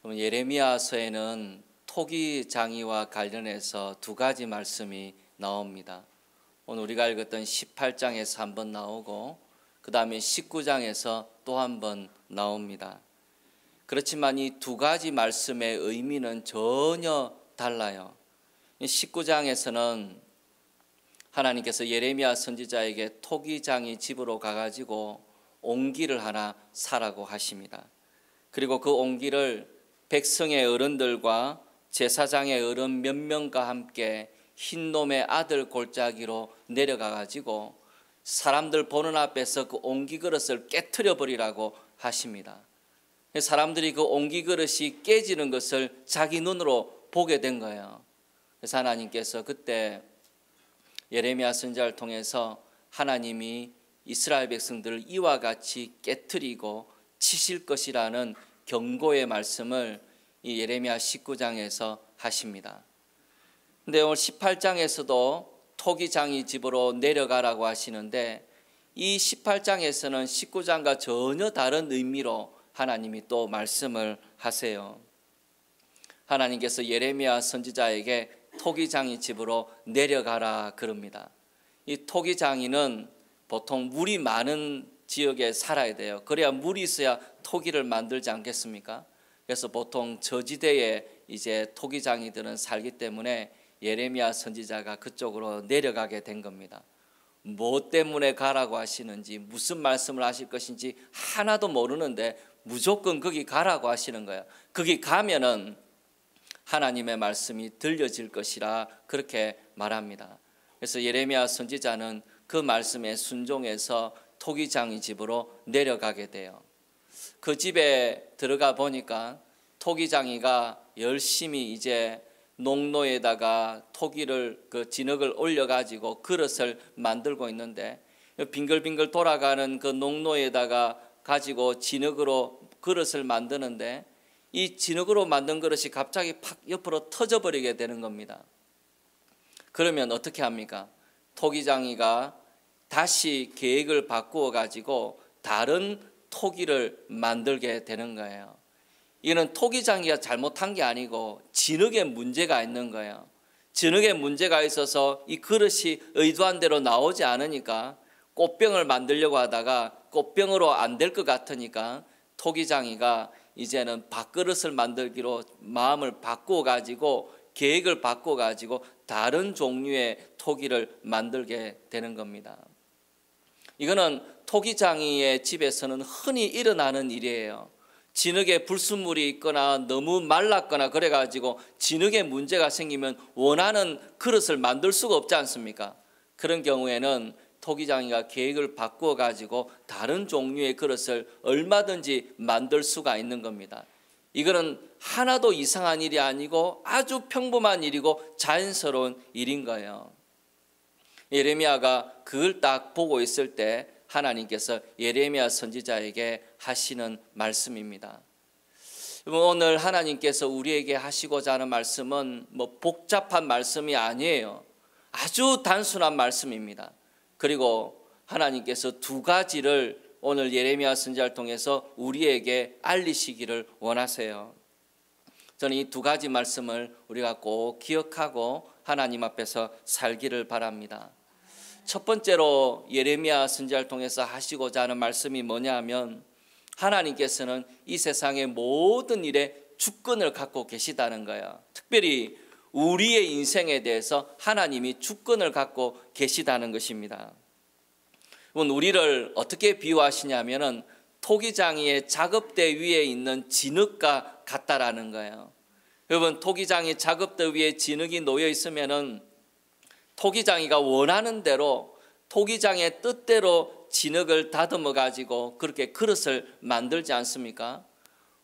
예레미야서에는 토기장이와 관련해서 두 가지 말씀이 나옵니다. 오늘 우리가 읽었던 18장에서 한번 나오고 그 다음에 19장에서 또 한번 나옵니다. 그렇지만 이 두 가지 말씀의 의미는 전혀 달라요. 19장에서는 하나님께서 예레미야 선지자에게 토기장이 집으로 가가지고 옹기를 하나 사라고 하십니다. 그리고 그 옹기를 백성의 어른들과 제사장의 어른 몇 명과 함께 흰놈의 아들 골짜기로 내려가가지고 사람들 보는 앞에서 그 옹기 그릇을 깨트려 버리라고 하십니다. 사람들이 그 옹기 그릇이 깨지는 것을 자기 눈으로 보게 된 거예요. 그래서 하나님께서 그때 예레미야 선지자를 통해서 하나님이 이스라엘 백성들을 이와 같이 깨트리고 치실 것이라는 경고의 말씀을 이 예레미야 19장에서 하십니다. 근데 오늘 18장에서도 토기장이 집으로 내려가라고 하시는데 이 18장에서는 19장과 전혀 다른 의미로 하나님이 또 말씀을 하세요. 하나님께서 예레미야 선지자에게 토기장이 집으로 내려가라 그럽니다. 이 토기장이는 보통 물이 많은 지역에 살아야 돼요. 그래야 물이 있어야 토기를 만들지 않겠습니까? 그래서 보통 저지대에 이제 토기장이들은 살기 때문에 예레미야 선지자가 그쪽으로 내려가게 된 겁니다. 뭐 때문에 가라고 하시는지 무슨 말씀을 하실 것인지 하나도 모르는데 무조건 거기 가라고 하시는 거예요. 거기 가면은 하나님의 말씀이 들려질 것이라 그렇게 말합니다. 그래서 예레미야 선지자는 그 말씀에 순종해서 토기장이 집으로 내려가게 돼요. 그 집에 들어가 보니까 토기장이가 열심히 이제 농로에다가 토기를 그 진흙을 올려가지고 그릇을 만들고 있는데 빙글빙글 돌아가는 그 농로에다가 가지고 진흙으로 그릇을 만드는데 이 진흙으로 만든 그릇이 갑자기 팍 옆으로 터져버리게 되는 겁니다. 그러면 어떻게 합니까? 토기장이가 다시 계획을 바꾸어 가지고 다른 토기를 만들게 되는 거예요. 이거는 토기장이가 잘못한 게 아니고 진흙에 문제가 있는 거예요. 진흙에 문제가 있어서 이 그릇이 의도한 대로 나오지 않으니까 꽃병을 만들려고 하다가 꽃병으로 안 될 것 같으니까 토기장이가 이제는 밥그릇을 만들기로 마음을 바꾸어 가지고 계획을 바꾸어 가지고 다른 종류의 토기를 만들게 되는 겁니다. 이거는 토기장이의 집에서는 흔히 일어나는 일이에요. 진흙에 불순물이 있거나 너무 말랐거나 그래가지고 진흙에 문제가 생기면 원하는 그릇을 만들 수가 없지 않습니까? 그런 경우에는 토기장이가 계획을 바꾸어 가지고 다른 종류의 그릇을 얼마든지 만들 수가 있는 겁니다. 이거는 하나도 이상한 일이 아니고 아주 평범한 일이고 자연스러운 일인 거예요. 예레미야가 그걸 딱 보고 있을 때 하나님께서 예레미야 선지자에게 하시는 말씀입니다. 오늘 하나님께서 우리에게 하시고자 하는 말씀은 뭐 복잡한 말씀이 아니에요. 아주 단순한 말씀입니다. 그리고 하나님께서 두 가지를 오늘 예레미야 선지자를 통해서 우리에게 알리시기를 원하세요. 저는 이 두 가지 말씀을 우리가 꼭 기억하고 하나님 앞에서 살기를 바랍니다. 첫 번째로 예레미야 선지자를 통해서 하시고자 하는 말씀이 뭐냐 하면 하나님께서는 이 세상의 모든 일에 주권을 갖고 계시다는 거예요. 특별히 우리의 인생에 대해서 하나님이 주권을 갖고 계시다는 것입니다. 우리를 어떻게 비유하시냐면은 토기장이의 작업대 위에 있는 진흙과 같다라는 거예요. 여러분, 토기장이 작업대 위에 진흙이 놓여 있으면은 토기장이가 원하는 대로 토기장의 뜻대로 진흙을 다듬어 가지고 그렇게 그릇을 만들지 않습니까?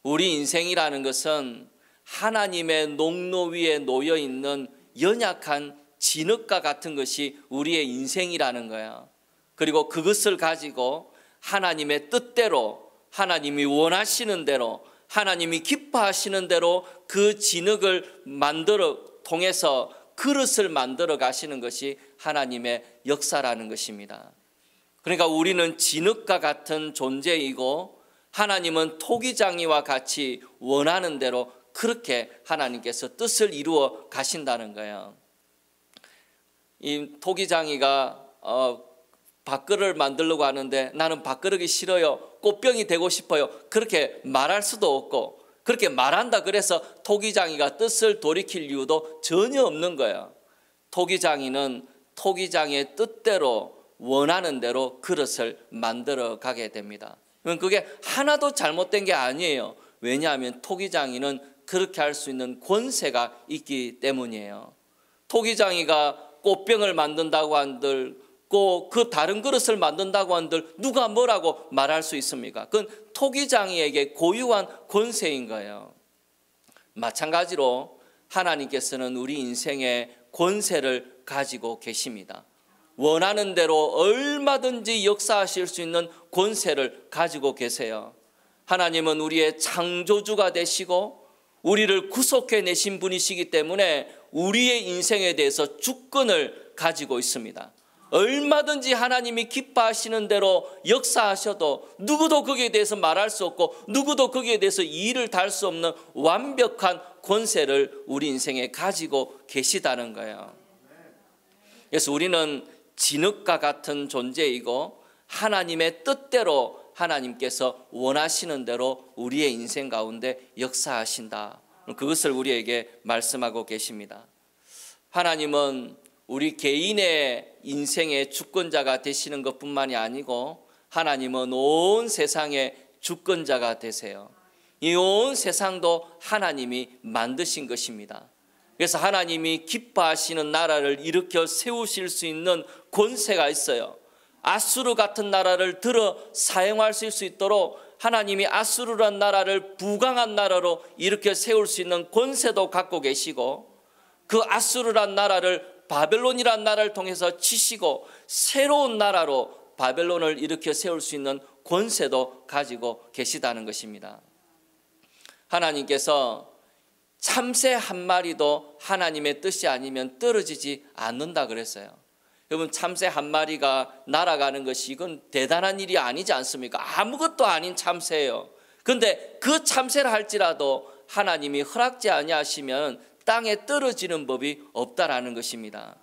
우리 인생이라는 것은 하나님의 농로 위에 놓여 있는 연약한 진흙과 같은 것이 우리의 인생이라는 거예요. 그리고 그것을 가지고 하나님의 뜻대로, 하나님이 원하시는 대로, 하나님이 기뻐하시는 대로 그 진흙을 통해서 그릇을 만들어 가시는 것이 하나님의 역사라는 것입니다. 그러니까 우리는 진흙과 같은 존재이고 하나님은 토기장이와 같이 원하는 대로 그렇게 하나님께서 뜻을 이루어 가신다는 거예요. 이 토기장이가 밥그릇을 만들려고 하는데 나는 밥그릇이 싫어요, 꽃병이 되고 싶어요, 그렇게 말할 수도 없고, 그렇게 말한다 그래서 토기장이가 뜻을 돌이킬 이유도 전혀 없는 거예요. 토기장이는 토기장의 뜻대로 원하는 대로 그릇을 만들어 가게 됩니다. 그게 하나도 잘못된 게 아니에요. 왜냐하면 토기장이는 그렇게 할 수 있는 권세가 있기 때문이에요. 토기장이가 꽃병을 만든다고 한들 그 다른 그릇을 만든다고 한들 누가 뭐라고 말할 수 있습니까? 그건 토기장이에게 고유한 권세인 거예요. 마찬가지로 하나님께서는 우리 인생에 권세를 가지고 계십니다. 원하는 대로 얼마든지 역사하실 수 있는 권세를 가지고 계세요. 하나님은 우리의 창조주가 되시고 우리를 구속해내신 분이시기 때문에 우리의 인생에 대해서 주권을 가지고 있습니다. 얼마든지 하나님이 기뻐하시는 대로 역사하셔도 누구도 거기에 대해서 말할 수 없고 누구도 거기에 대해서 이의를 달 수 없는 완벽한 권세를 우리 인생에 가지고 계시다는 거예요. 그래서 우리는 진흙과 같은 존재이고 하나님의 뜻대로 하나님께서 원하시는 대로 우리의 인생 가운데 역사하신다. 그것을 우리에게 말씀하고 계십니다. 하나님은 우리 개인의 인생의 주권자가 되시는 것뿐만이 아니고 하나님은 온 세상의 주권자가 되세요. 이 온 세상도 하나님이 만드신 것입니다. 그래서 하나님이 기뻐하시는 나라를 일으켜 세우실 수 있는 권세가 있어요. 아수르 같은 나라를 들어 사용할 수 있도록 하나님이 아수르란 나라를 부강한 나라로 일으켜 세울 수 있는 권세도 갖고 계시고, 그 아수르란 나라를 바벨론이란 나라를 통해서 치시고 새로운 나라로 바벨론을 일으켜 세울 수 있는 권세도 가지고 계시다는 것입니다. 하나님께서 참새 한 마리도 하나님의 뜻이 아니면 떨어지지 않는다 그랬어요. 여러분, 참새 한 마리가 날아가는 것이 이건 대단한 일이 아니지 않습니까? 아무것도 아닌 참새예요. 그런데 그 참새를 할지라도 하나님이 허락지 아니하시면 땅에 떨어지는 법이 없다라는 것입니다.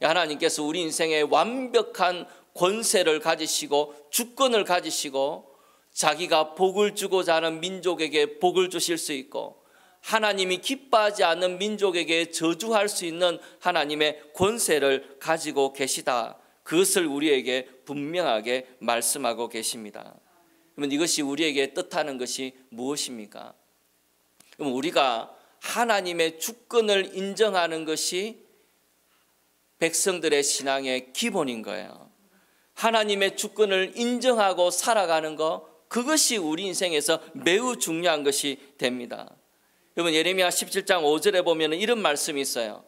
하나님께서 우리 인생에 완벽한 권세를 가지시고 주권을 가지시고 자기가 복을 주고자 하는 민족에게 복을 주실 수 있고 하나님이 기뻐하지 않는 민족에게 저주할 수 있는 하나님의 권세를 가지고 계시다. 그것을 우리에게 분명하게 말씀하고 계십니다. 그러면 이것이 우리에게 뜻하는 것이 무엇입니까? 그럼 우리가 하나님의 주권을 인정하는 것이 백성들의 신앙의 기본인 거예요. 하나님의 주권을 인정하고 살아가는 것, 그것이 우리 인생에서 매우 중요한 것이 됩니다. 여러분, 예레미야 17장 5절에 보면 이런 말씀이 있어요.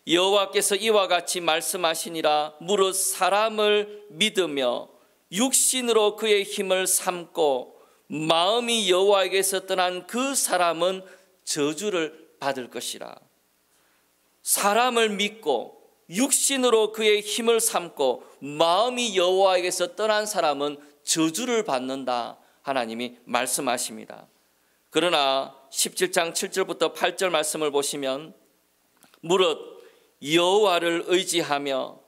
여호와께서 이와 같이 말씀하시니라. 무릇 사람을 믿으며 육신으로 그의 힘을 삼고 마음이 여호와에게서 떠난 그 사람은 저주를 받을 것이라. 사람을 믿고 육신으로 그의 힘을 삼고 마음이 여호와에게서 떠난 사람은 저주를 받는다. 하나님이 말씀하십니다. 그러나 17장 7절부터 8절 말씀을 보시면 무릇 여호와를 의지하며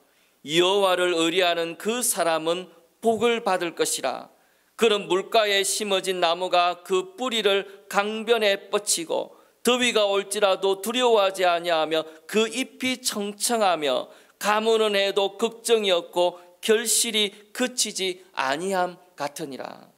여호와를 의뢰하는 그 사람은 복을 받을 것이라. 그런 물가에 심어진 나무가 그 뿌리를 강변에 뻗치고 더위가 올지라도 두려워하지 아니하며 그 잎이 청청하며 가무는 해도 걱정이 없고 결실이 그치지 아니함 같으니라.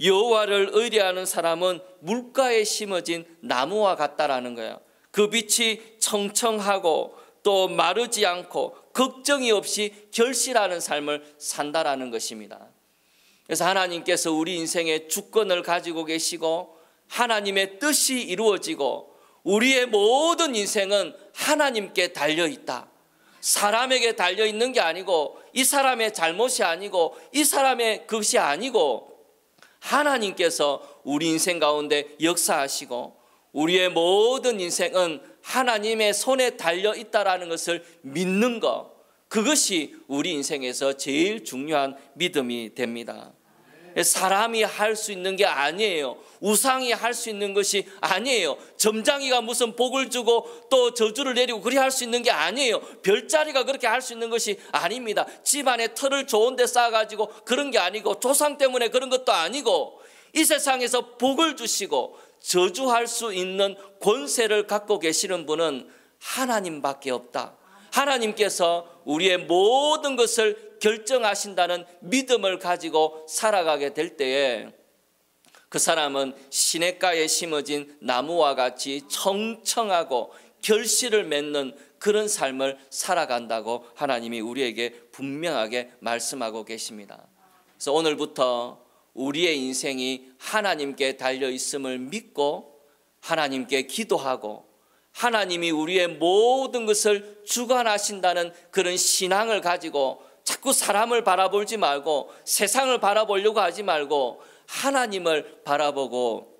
여호와를 의뢰하는 사람은 물가에 심어진 나무와 같다라는 거예요. 그 빛이 청청하고 또 마르지 않고 걱정이 없이 결실하는 삶을 산다라는 것입니다. 그래서 하나님께서 우리 인생의 주권을 가지고 계시고 하나님의 뜻이 이루어지고 우리의 모든 인생은 하나님께 달려있다. 사람에게 달려있는 게 아니고 이 사람의 잘못이 아니고 이 사람의 것이 아니고 하나님께서 우리 인생 가운데 역사하시고 우리의 모든 인생은 하나님의 손에 달려있다라는 것을 믿는 것, 그것이 우리 인생에서 제일 중요한 믿음이 됩니다. 사람이 할 수 있는 게 아니에요. 우상이 할 수 있는 것이 아니에요. 점장이가 무슨 복을 주고 또 저주를 내리고 그리 할 수 있는 게 아니에요. 별자리가 그렇게 할 수 있는 것이 아닙니다. 집안에 털을 좋은 데 쌓아가지고 그런 게 아니고 조상 때문에 그런 것도 아니고 이 세상에서 복을 주시고 저주할 수 있는 권세를 갖고 계시는 분은 하나님밖에 없다. 하나님께서 우리의 모든 것을 결정하신다는 믿음을 가지고 살아가게 될 때에 그 사람은 시냇가에 심어진 나무와 같이 청청하고 결실을 맺는 그런 삶을 살아간다고 하나님이 우리에게 분명하게 말씀하고 계십니다. 그래서 오늘부터 우리의 인생이 하나님께 달려 있음을 믿고 하나님께 기도하고 하나님이 우리의 모든 것을 주관하신다는 그런 신앙을 가지고 자꾸 사람을 바라보지 말고 세상을 바라보려고 하지 말고 하나님을 바라보고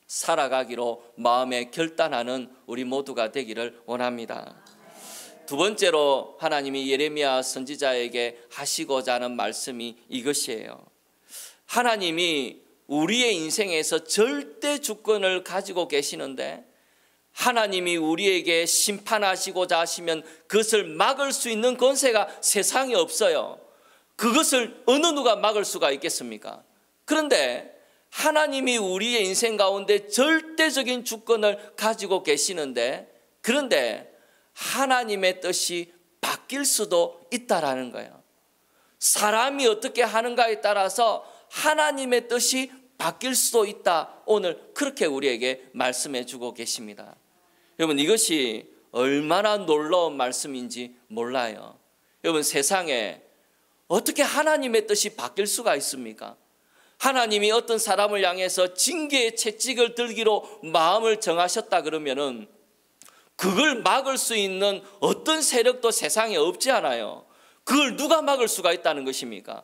살아가기로 마음에 결단하는 우리 모두가 되기를 원합니다. 두 번째로 하나님이 예레미야 선지자에게 하시고자 하는 말씀이 이것이에요. 하나님이 우리의 인생에서 절대 주권을 가지고 계시는데 하나님이 우리에게 심판하시고자 하시면 그것을 막을 수 있는 권세가 세상에 없어요. 그것을 어느 누가 막을 수가 있겠습니까? 그런데 하나님이 우리의 인생 가운데 절대적인 주권을 가지고 계시는데 그런데 하나님의 뜻이 바뀔 수도 있다라는 거예요. 사람이 어떻게 하는가에 따라서 하나님의 뜻이 바뀔 수도 있다. 오늘 그렇게 우리에게 말씀해 주고 계십니다. 여러분 이것이 얼마나 놀라운 말씀인지 몰라요. 여러분 세상에 어떻게 하나님의 뜻이 바뀔 수가 있습니까? 하나님이 어떤 사람을 향해서 징계의 채찍을 들기로 마음을 정하셨다 그러면은 그걸 막을 수 있는 어떤 세력도 세상에 없지 않아요. 그걸 누가 막을 수가 있다는 것입니까?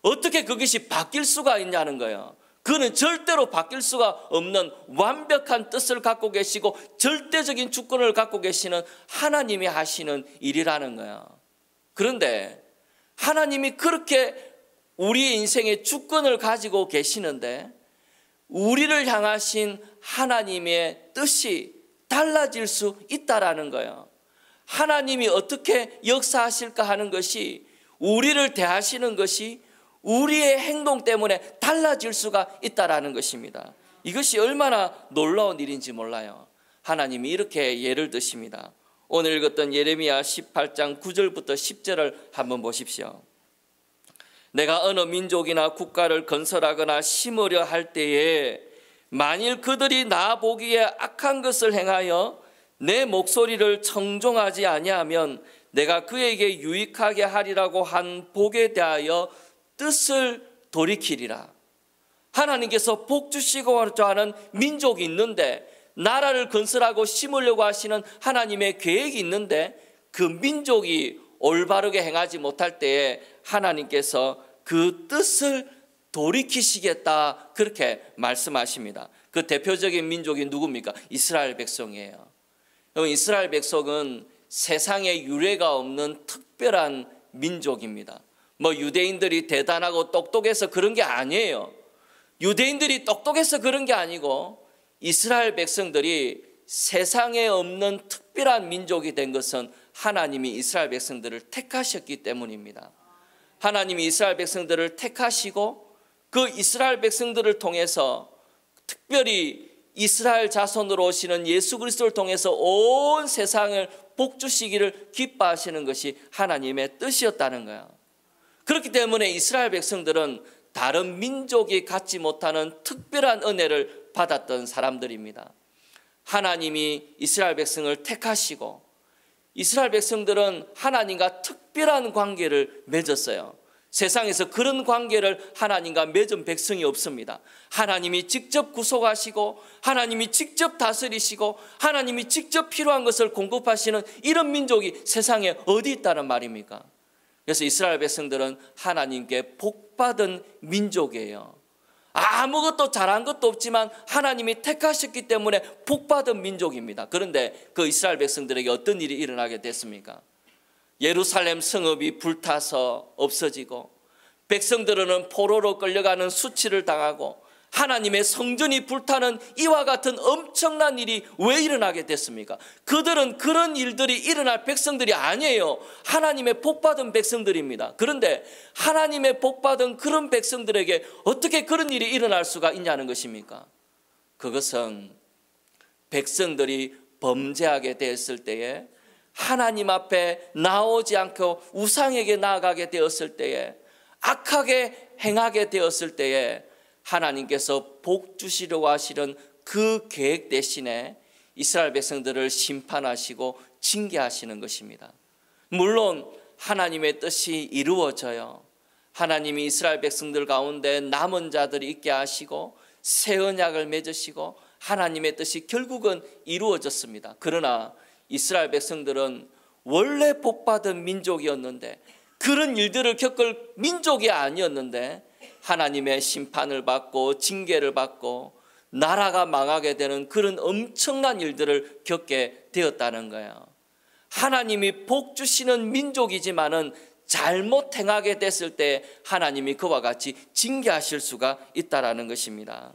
어떻게 그것이 바뀔 수가 있냐는 거예요. 그는 절대로 바뀔 수가 없는 완벽한 뜻을 갖고 계시고 절대적인 주권을 갖고 계시는 하나님이 하시는 일이라는 거예요. 그런데 하나님이 그렇게 우리의 인생의 주권을 가지고 계시는데 우리를 향하신 하나님의 뜻이 달라질 수 있다라는 거예요. 하나님이 어떻게 역사하실까 하는 것이 우리를 대하시는 것이 우리의 행동 때문에 달라질 수가 있다라는 것입니다. 이것이 얼마나 놀라운 일인지 몰라요. 하나님이 이렇게 예를 드십니다. 오늘 읽었던 예레미야 18장 9절부터 10절을 한번 보십시오. 내가 어느 민족이나 국가를 건설하거나 심으려 할 때에 만일 그들이 나 보기에 악한 것을 행하여 내 목소리를 청종하지 아니하면 내가 그에게 유익하게 하리라고 한 복에 대하여 뜻을 돌이키리라. 하나님께서 복 주시고자 하는 민족이 있는데 나라를 건설하고 심으려고 하시는 하나님의 계획이 있는데 그 민족이 올바르게 행하지 못할 때에 하나님께서 그 뜻을 돌이키시겠다 그렇게 말씀하십니다. 그 대표적인 민족이 누굽니까? 이스라엘 백성이에요. 이스라엘 백성은 세상에 유례가 없는 특별한 민족입니다. 유대인들이 대단하고 똑똑해서 그런 게 아니에요. 유대인들이 똑똑해서 그런 게 아니고 이스라엘 백성들이 세상에 없는 특별한 민족이 된 것은 하나님이 이스라엘 백성들을 택하셨기 때문입니다. 하나님이 이스라엘 백성들을 택하시고 그 이스라엘 백성들을 통해서 특별히 이스라엘 자손으로 오시는 예수 그리스도를 통해서 온 세상을 복 주시기를 기뻐하시는 것이 하나님의 뜻이었다는 거예요. 그렇기 때문에 이스라엘 백성들은 다른 민족이 갖지 못하는 특별한 은혜를 받았던 사람들입니다. 하나님이 이스라엘 백성을 택하시고 이스라엘 백성들은 하나님과 특별한 관계를 맺었어요. 세상에서 그런 관계를 하나님과 맺은 백성이 없습니다. 하나님이 직접 구속하시고 하나님이 직접 다스리시고 하나님이 직접 필요한 것을 공급하시는 이런 민족이 세상에 어디 있다는 말입니까? 그래서 이스라엘 백성들은 하나님께 복받은 민족이에요. 아무것도 잘한 것도 없지만 하나님이 택하셨기 때문에 복받은 민족입니다. 그런데 그 이스라엘 백성들에게 어떤 일이 일어나게 됐습니까? 예루살렘 성읍이 불타서 없어지고 백성들은 포로로 끌려가는 수치를 당하고 하나님의 성전이 불타는 이와 같은 엄청난 일이 왜 일어나게 됐습니까? 그들은 그런 일들이 일어날 백성들이 아니에요. 하나님의 복받은 백성들입니다. 그런데 하나님의 복받은 그런 백성들에게 어떻게 그런 일이 일어날 수가 있냐는 것입니까? 그것은 백성들이 범죄하게 되었을 때에, 하나님 앞에 나오지 않고 우상에게 나아가게 되었을 때에, 악하게 행하게 되었을 때에 하나님께서 복 주시려고 하시는 그 계획 대신에 이스라엘 백성들을 심판하시고 징계하시는 것입니다. 물론 하나님의 뜻이 이루어져요. 하나님이 이스라엘 백성들 가운데 남은 자들이 있게 하시고 새 언약을 맺으시고 하나님의 뜻이 결국은 이루어졌습니다. 그러나 이스라엘 백성들은 원래 복받은 민족이었는데, 그런 일들을 겪을 민족이 아니었는데 하나님의 심판을 받고 징계를 받고 나라가 망하게 되는 그런 엄청난 일들을 겪게 되었다는 거예요. 하나님이 복 주시는 민족이지만은 잘못 행하게 됐을 때 하나님이 그와 같이 징계하실 수가 있다라는 것입니다.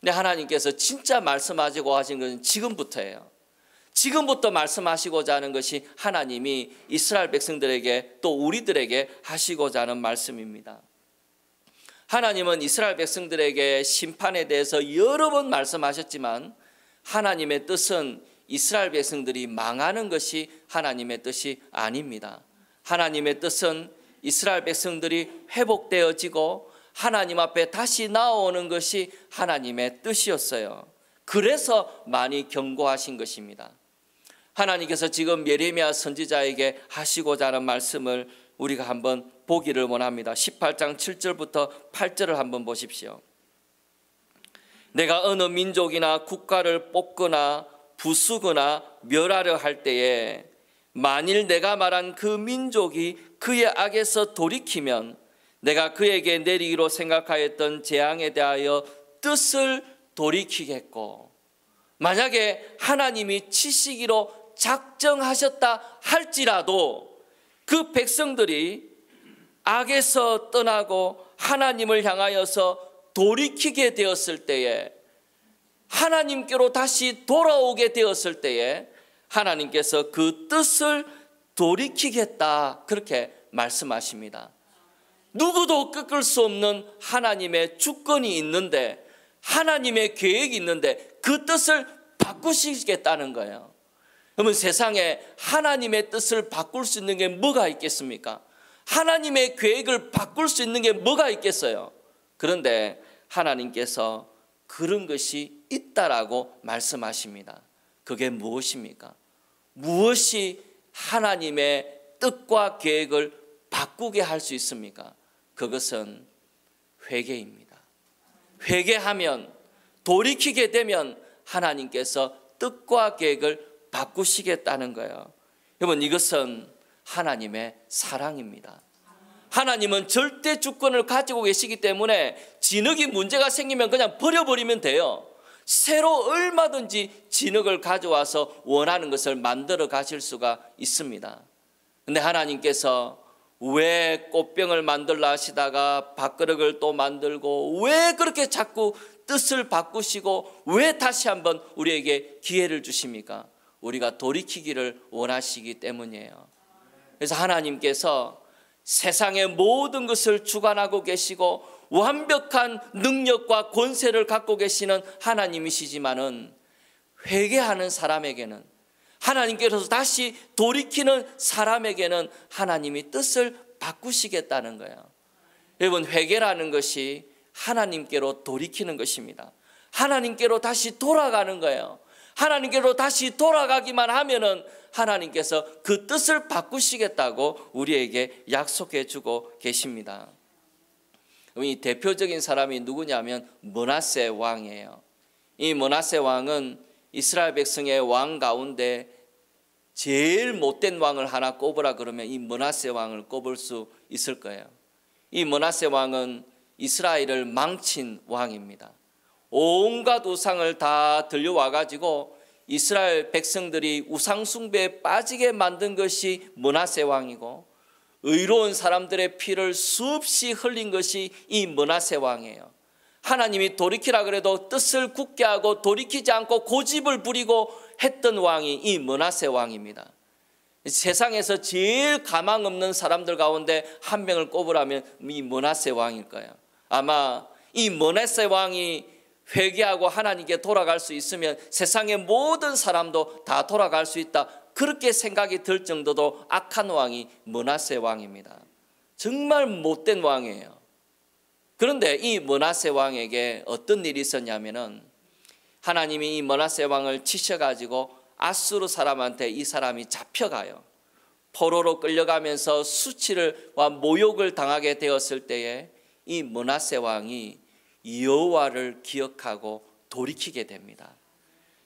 근데 하나님께서 진짜 말씀하시고 하신 것은 지금부터예요. 지금부터 말씀하시고자 하는 것이 하나님이 이스라엘 백성들에게 또 우리들에게 하시고자 하는 말씀입니다. 하나님은 이스라엘 백성들에게 심판에 대해서 여러 번 말씀하셨지만 하나님의 뜻은 이스라엘 백성들이 망하는 것이 하나님의 뜻이 아닙니다. 하나님의 뜻은 이스라엘 백성들이 회복되어지고 하나님 앞에 다시 나오는 것이 하나님의 뜻이었어요. 그래서 많이 경고하신 것입니다. 하나님께서 지금 예레미야 선지자에게 하시고자 하는 말씀을 우리가 한번 보기를 원합니다. 18장 7절부터 8절을 한번 보십시오. 내가 어느 민족이나 국가를 뽑거나 부수거나 멸하려 할 때에 만일 내가 말한 그 민족이 그의 악에서 돌이키면 내가 그에게 내리기로 생각하였던 재앙에 대하여 뜻을 돌이키겠고, 만약에 하나님이 치시기로 작정하셨다 할지라도 그 백성들이 악에서 떠나고 하나님을 향하여서 돌이키게 되었을 때에, 하나님께로 다시 돌아오게 되었을 때에 하나님께서 그 뜻을 돌이키겠다, 그렇게 말씀하십니다. 누구도 꺾을 수 없는 하나님의 주권이 있는데, 하나님의 계획이 있는데 그 뜻을 바꾸시겠다는 거예요. 그러면 세상에 하나님의 뜻을 바꿀 수 있는 게 뭐가 있겠습니까? 하나님의 계획을 바꿀 수 있는 게 뭐가 있겠어요? 그런데 하나님께서 그런 것이 있다라고 말씀하십니다. 그게 무엇입니까? 무엇이 하나님의 뜻과 계획을 바꾸게 할 수 있습니까? 그것은 회개입니다. 회개하면, 돌이키게 되면 하나님께서 뜻과 계획을 바꾸시겠다는 거예요. 여러분, 이것은 하나님의 사랑입니다. 하나님은 절대 주권을 가지고 계시기 때문에 진흙이 문제가 생기면 그냥 버려버리면 돼요. 새로 얼마든지 진흙을 가져와서 원하는 것을 만들어 가실 수가 있습니다. 그런데 하나님께서 왜 꽃병을 만들라 하시다가 밥그릇을 또 만들고, 왜 그렇게 자꾸 뜻을 바꾸시고 왜 다시 한번 우리에게 기회를 주십니까? 우리가 돌이키기를 원하시기 때문이에요. 그래서 하나님께서 세상의 모든 것을 주관하고 계시고 완벽한 능력과 권세를 갖고 계시는 하나님이시지만은, 회개하는 사람에게는, 하나님께서 다시 돌이키는 사람에게는 하나님이 뜻을 바꾸시겠다는 거예요. 여러분, 회개라는 것이 하나님께로 돌이키는 것입니다. 하나님께로 다시 돌아가는 거예요. 하나님께로 다시 돌아가기만 하면은 하나님께서 그 뜻을 바꾸시겠다고 우리에게 약속해 주고 계십니다. 이 대표적인 사람이 누구냐면 므낫세 왕이에요. 이 므낫세 왕은 이스라엘 백성의 왕 가운데 제일 못된 왕을 하나 꼽으라 그러면 이 므낫세 왕을 꼽을 수 있을 거예요. 이 므낫세 왕은 이스라엘을 망친 왕입니다. 온갖 우상을 다 들려와 가지고 이스라엘 백성들이 우상 숭배에 빠지게 만든 것이 므낫세 왕이고, 의로운 사람들의 피를 수없이 흘린 것이 이 므낫세 왕이에요. 하나님이 돌이키라 그래도 뜻을 굳게 하고 돌이키지 않고 고집을 부리고 했던 왕이 이 므낫세 왕입니다. 세상에서 제일 가망 없는 사람들 가운데 한 명을 꼽으라면 이 므낫세 왕일 거예요. 아마 이 므낫세 왕이 회개하고 하나님께 돌아갈 수 있으면 세상의 모든 사람도 다 돌아갈 수 있다, 그렇게 생각이 들 정도로 악한 왕이 므낫세 왕입니다. 정말 못된 왕이에요. 그런데 이 므낫세 왕에게 어떤 일이 있었냐면은 하나님이 이 므낫세 왕을 치셔가지고 아수르 사람한테 이 사람이 잡혀가요. 포로로 끌려가면서 수치와 모욕을 당하게 되었을 때에 이 므낫세 왕이 여호와를 기억하고 돌이키게 됩니다.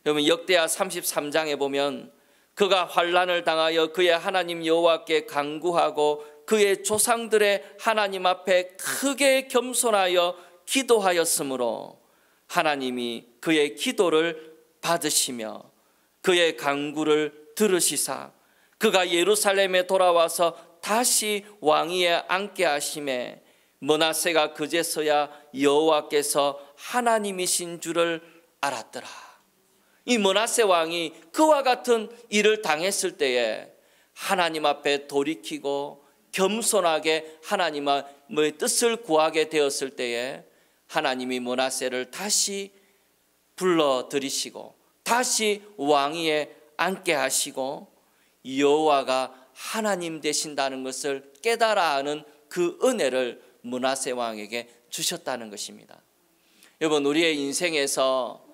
여러분, 역대하 33장에 보면 그가 환난을 당하여 그의 하나님 여호와께 간구하고 그의 조상들의 하나님 앞에 크게 겸손하여 기도하였으므로 하나님이 그의 기도를 받으시며 그의 간구를 들으시사 그가 예루살렘에 돌아와서 다시 왕위에 앉게 하심에 므낫세가 그제서야 여호와께서 하나님이신 줄을 알았더라. 이 므낫세 왕이 그와 같은 일을 당했을 때에 하나님 앞에 돌이키고 겸손하게 하나님의 뜻을 구하게 되었을 때에 하나님이 므낫세를 다시 불러들이시고 다시 왕위에 앉게 하시고 여호와가 하나님 되신다는 것을 깨달아 하는 그 은혜를 므낫세 왕에게 주셨다는 것입니다. 여러분, 우리의 인생에서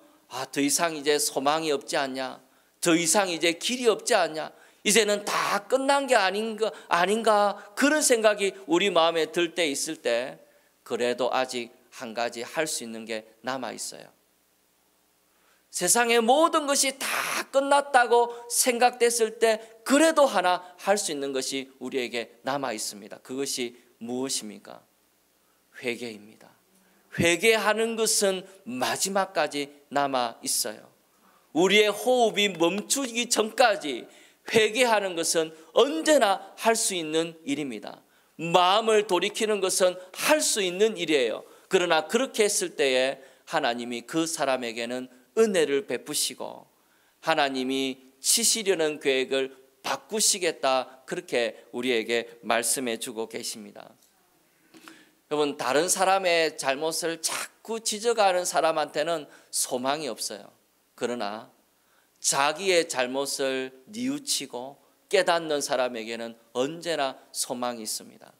더 이상 이제 소망이 없지 않냐, 더 이상 이제 길이 없지 않냐, 이제는 다 끝난 게 아닌가 그런 생각이 우리 마음에 들 때 있을 때 그래도 아직 한 가지 할 수 있는 게 남아 있어요. 세상의 모든 것이 다 끝났다고 생각됐을 때 그래도 하나 할 수 있는 것이 우리에게 남아 있습니다. 그것이 무엇입니까? 회개입니다. 회개하는 것은 마지막까지 남아 있어요. 우리의 호흡이 멈추기 전까지 회개하는 것은 언제나 할 수 있는 일입니다. 마음을 돌이키는 것은 할 수 있는 일이에요. 그러나 그렇게 했을 때에 하나님이 그 사람에게는 은혜를 베푸시고 하나님이 치시려는 계획을 바꾸시겠다, 그렇게 우리에게 말씀해 주고 계십니다. 여러분, 다른 사람의 잘못을 자꾸 지적하는 사람한테는 소망이 없어요. 그러나 자기의 잘못을 뉘우치고 깨닫는 사람에게는 언제나 소망이 있습니다.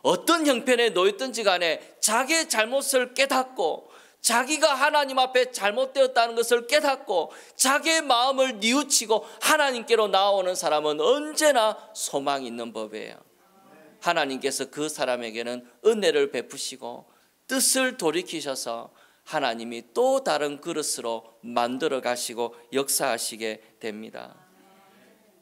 어떤 형편에 놓였든지 간에 자기의 잘못을 깨닫고 자기가 하나님 앞에 잘못되었다는 것을 깨닫고 자기의 마음을 뉘우치고 하나님께로 나오는 사람은 언제나 소망이 있는 법이에요. 하나님께서 그 사람에게는 은혜를 베푸시고 뜻을 돌이키셔서 하나님이 또 다른 그릇으로 만들어 가시고 역사하시게 됩니다.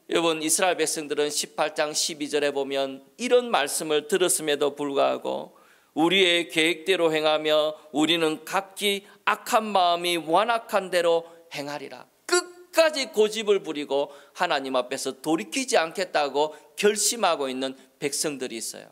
여러분, 이스라엘 백성들은 18장 12절에 보면 이런 말씀을 들었음에도 불구하고 우리의 계획대로 행하며 우리는 각기 악한 마음이 완악한 대로 행하리라. 끝까지 고집을 부리고 하나님 앞에서 돌이키지 않겠다고 결심하고 있는 백성들이 있어요.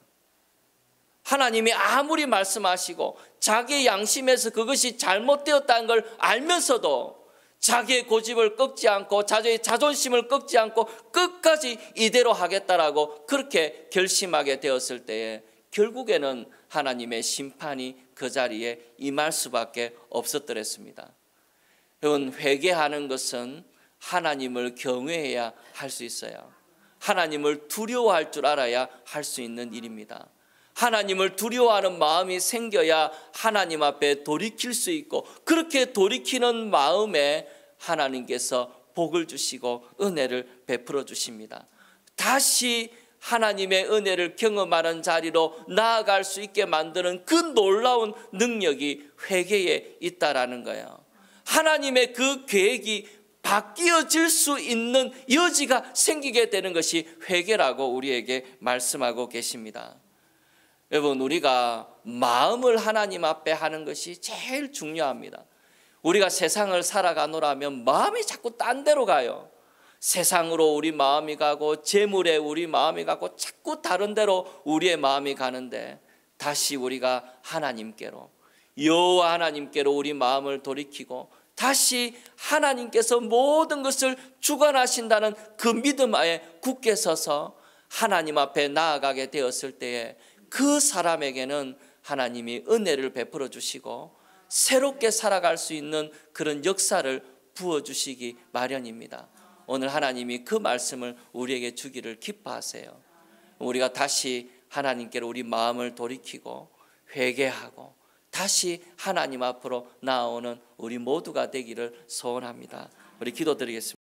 하나님이 아무리 말씀하시고 자기의 양심에서 그것이 잘못되었다는 걸 알면서도 자기의 고집을 꺾지 않고 자기의 자존심을 꺾지 않고 끝까지 이대로 하겠다라고 그렇게 결심하게 되었을 때에 결국에는 하나님의 심판이 그 자리에 임할 수밖에 없었더랬습니다. 여러분, 회개하는 것은 하나님을 경외해야 할 수 있어요. 하나님을 두려워할 줄 알아야 할 수 있는 일입니다. 하나님을 두려워하는 마음이 생겨야 하나님 앞에 돌이킬 수 있고, 그렇게 돌이키는 마음에 하나님께서 복을 주시고 은혜를 베풀어 주십니다. 다시 하나님의 은혜를 경험하는 자리로 나아갈 수 있게 만드는 그 놀라운 능력이 회개에 있다라는 거예요. 하나님의 그 계획이 바뀌어질 수 있는 여지가 생기게 되는 것이 회개라고 우리에게 말씀하고 계십니다. 여러분, 우리가 마음을 하나님 앞에 하는 것이 제일 중요합니다. 우리가 세상을 살아가노라면 마음이 자꾸 딴 데로 가요. 세상으로 우리 마음이 가고 재물에 우리 마음이 가고 자꾸 다른 데로 우리의 마음이 가는데 다시 우리가 하나님께로, 여호와 하나님께로 우리 마음을 돌이키고 다시 하나님께서 모든 것을 주관하신다는 그 믿음 하에 굳게 서서 하나님 앞에 나아가게 되었을 때에 그 사람에게는 하나님이 은혜를 베풀어 주시고 새롭게 살아갈 수 있는 그런 역사를 부어주시기 마련입니다. 오늘 하나님이 그 말씀을 우리에게 주기를 기뻐하세요. 우리가 다시 하나님께로 우리 마음을 돌이키고 회개하고 다시 하나님 앞으로 나아오는 우리 모두가 되기를 소원합니다. 우리 기도드리겠습니다.